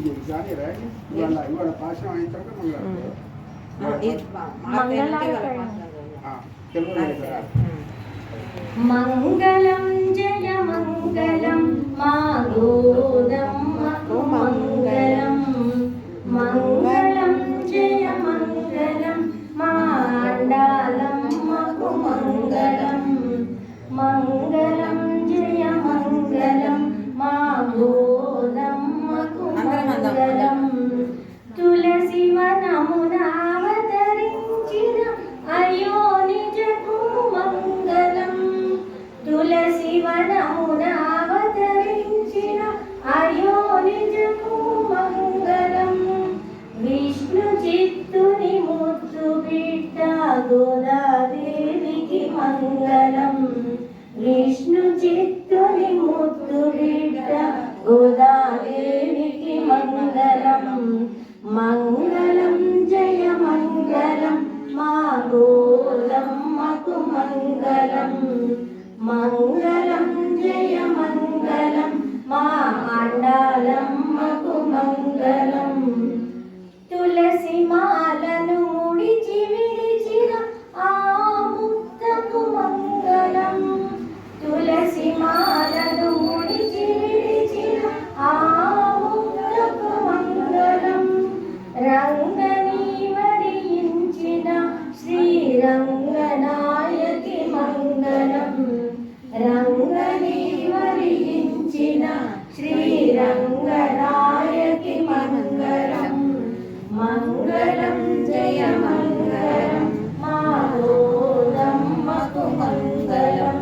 ఇవాళ పాశం అయిన తర్వాత మంగళం జయ మంగళం మా గోదమ్మకు మంగళం మంగళం జయ మంగళం మా అండాలమ్మకు మంగళం మంగళం జయ మంగళం మా గోదమ్మకు మంగళం తులసి వనమునావతరించిన అయ్యో నిజకు మంగళం తులసి వనమునావతరించిన అయ్యో నిజకు మంగళం విష్ణు చిత్తుని ముద్దు బిడ్డ గోదాదేవికి మంగళం విష్ణు చిత్తుని ముద్దు బిడ్డ గోదాదేవికి మంగళం మంగళం జయ మంగళం మా గోదమ్మకు మంగళం మంగళం జయ మంగళం మా అండాలమ్మకు మంగళం తులసి మాలను ముడిచి విడిచిన ఆ ముక్తకు మంగళం తులసి మాలను ముడిచి విడిచిన ఆ ముక్తకు మంగళం రంగని వరించిన శ్రీరంగనాయకి మంగళం రంగని వరించిన శ్రీరంగనాయకి మంగళం మంగళం జయ మంగళం మా గోదమ్మకు మంగళం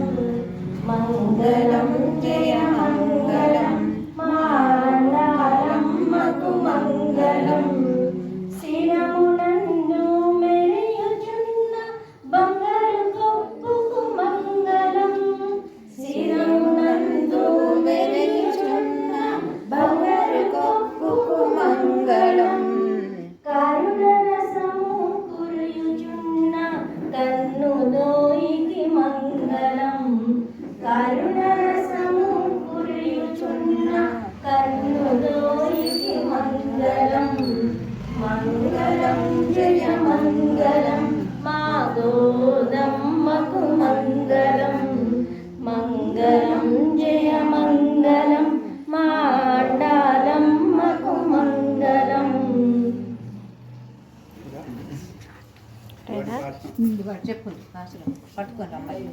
మంగళం జయ మంగళం మా అండాలమ్మకు మంగళం శిరమునందు మెరియుచున్న బంగారు కొప్పుకు మంగళం శిరమునందు మెరియుచున్న బంగారు కొప్పుకు మంగళం కరుణరసము కురియుచున్న కన్నుదోయికి మంగళం కరుణరసము కురియుచున్న కన్నుదోయికి మంగళం మంగళం జయ మంగళం మా గోదమ్మకు మంగళం మంగళం జయ మంగళం మా అండాలమ్మకు మంగళం చెప్పండి పట్టుకోండి అమ్మాయి